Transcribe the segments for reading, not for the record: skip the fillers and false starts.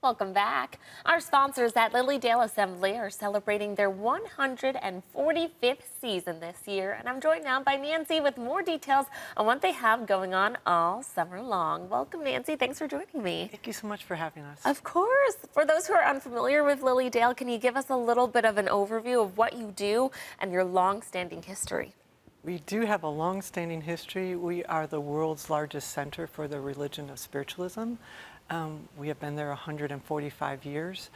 Welcome back. Our sponsors at Lily Dale Assembly are celebrating their 145th season this year, and I'm joined now by Nancy with more details on what they have going on all summer long. Welcome, Nancy. Thanks for joining me. Thank you so much for having us. Of course. For those who are unfamiliar with Lily Dale, can you give us a little bit of an overview of what you do and your long-standing history? We do have a long-standing history. We are the world's largest center for the religion of spiritualism. We have been there 145 years.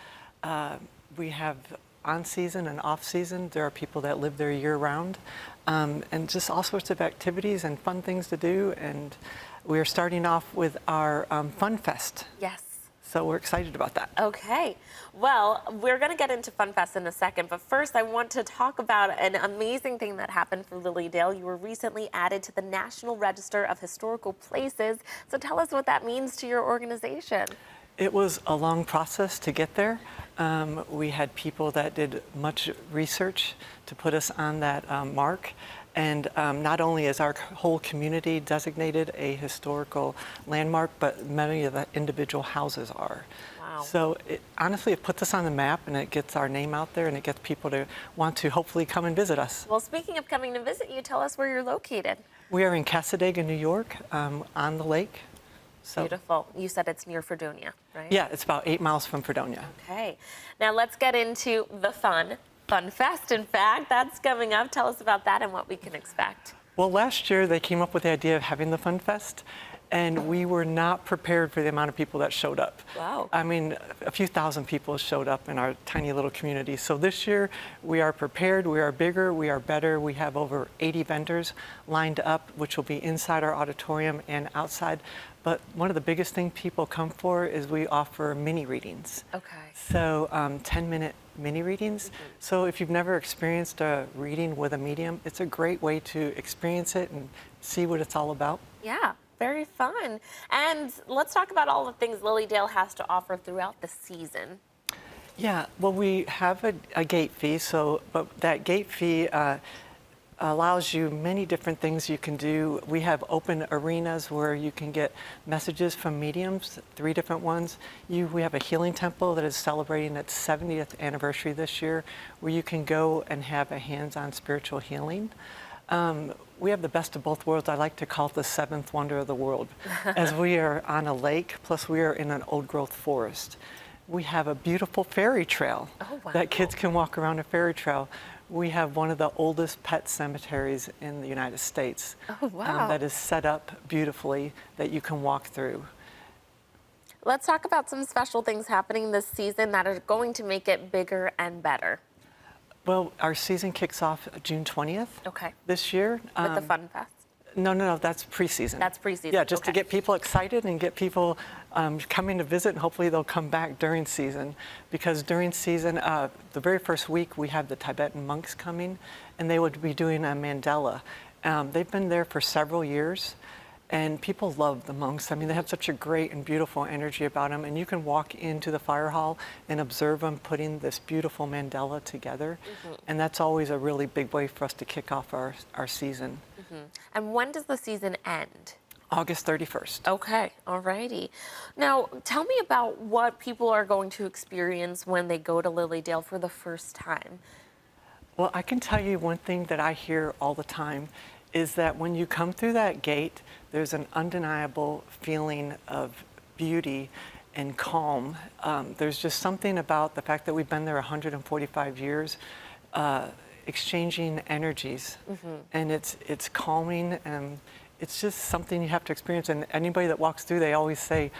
We have on-season and off-season. There are people that live there year-round, and just all sorts of activities and fun things to do. And we are starting off with our Fun Fest. Yes. So we're excited about that. Okay. Well, we're going to get into Fun Fest in a second, but first I want to talk about an amazing thing that happened for Lily Dale. You were recently added to the National Register of Historical Places. So tell us what that means to your organization. It was a long process to get there. We had people that did much research to put us on that mark. And not only is our whole community designated a historical landmark, but many of the individual houses are. Wow. So honestly, it puts us on the map, and it gets our name out there, and it gets people to want to hopefully come and visit us. Well, speaking of coming to visit you, tell us where you're located. We are in Cassadaga, New York, on the lake. So, beautiful. You said it's near Fredonia, right? yeah, it's about 8 miles from Fredonia. Okay. Now let's get into the Fun Fest, in fact. That's coming up. Tell us about that and what we can expect. Well, last year they came up with the idea of having the Fun Fest, and we were not prepared for the amount of people that showed up. Wow. I mean, a few thousand people showed up in our tiny little community. So this year we are prepared, we are bigger, we are better. We have over 80 vendors lined up, which will be inside our auditorium and outside. But one of the biggest things people come for is we offer mini readings. Okay. So 10-minute mini readings. Mm-hmm. So if you've never experienced a reading with a medium, it's a great way to experience it and see what it's all about. Yeah, very fun. And let's talk about all the things Lily Dale has to offer throughout the season. Yeah, well, we have a gate fee, but that gate fee allows you many different things you can do. We have open arenas where you can get messages from mediums, 3 different ones. We have a healing temple that is celebrating its 70th anniversary this year, where you can go and have a hands-on spiritual healing. We have the best of both worlds. I like to call it the 7th wonder of the world, as we are on a lake, plus we are in an old-growth forest. We have a beautiful fairy trail that kids can walk around a fairy trail. We have one of the oldest pet cemeteries in the United States. Oh, wow. That is set up beautifully that you can walk through. Let's talk about some special things happening this season that are going to make it bigger and better. Well, our season kicks off June 20th this year. With the Fun Fest? No, that's preseason. That's preseason. Yeah, just to get people excited and get people coming to visit, and hopefully they'll come back during season. Because during season, the very first week, we have the Tibetan monks coming, and they would be doing a mandala. They've been there for several years, and people love the monks. I mean, they have such a great and beautiful energy about them, and you can walk into the fire hall and observe them putting this beautiful mandala together, and that's always a really big way for us to kick off our season. And when does the season end? August 31st. Okay, alrighty. Now, tell me about what people are going to experience when they go to Lily Dale for the first time. Well, I can tell you one thing that I hear all the time is that when you come through that gate, there's an undeniable feeling of beauty and calm. There's just something about the fact that we've been there 145 years, exchanging energies, and it's calming, and it's just something you have to experience. And anybody that walks through, they always say,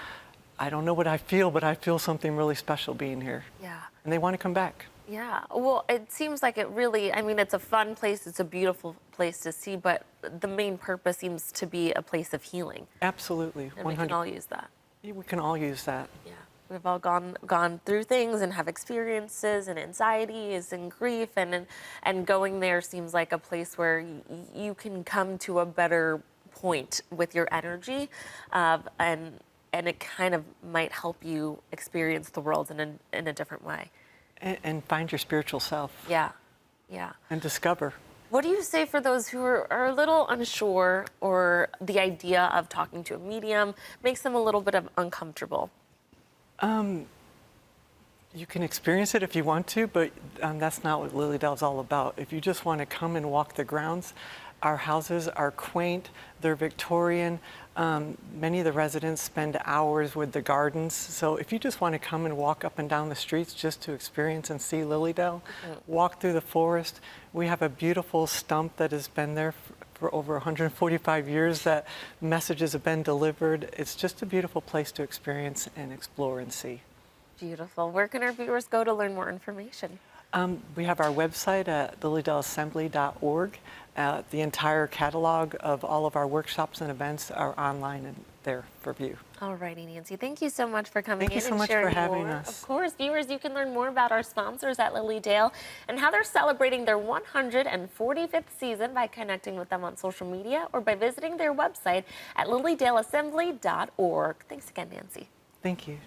I don't know what I feel, but I feel something really special being here. Yeah. And they want to come back. Yeah, well, it seems like it really, I mean, it's a fun place, it's a beautiful place to see, but the main purpose seems to be a place of healing. Absolutely. And we can all use that. We can all use that. Yeah. We've all gone through things and have experiences and anxieties and grief, and going there seems like a place where you can come to a better point with your energy, and it kind of might help you experience the world in a different way. And find your spiritual self. Yeah, yeah. And discover. What do you say for those who are a little unsure, or the idea of talking to a medium makes them a little bit uncomfortable? You can experience it if you want to, but that's not what Lilydale's all about. If you just want to come and walk the grounds, our houses are quaint, they're Victorian. Many of the residents spend hours with the gardens. So if you just want to come and walk up and down the streets just to experience and see Lilydale, walk through the forest. We have a beautiful stump that has been there for over 145 years that messages have been delivered. It's just a beautiful place to experience and explore and see. Beautiful. Where can our viewers go to learn more information? We have our website at lilydaleassembly.org. The entire catalog of all of our workshops and events are online and there for view. All righty, Nancy. Thank you so much for coming Thank you in so and much sharing for having more. us. Of course, viewers, you can learn more about our sponsors at Lilydale and how they're celebrating their 145th season by connecting with them on social media or by visiting their website at lilydaleassembly.org. Thanks again, Nancy. Thank you.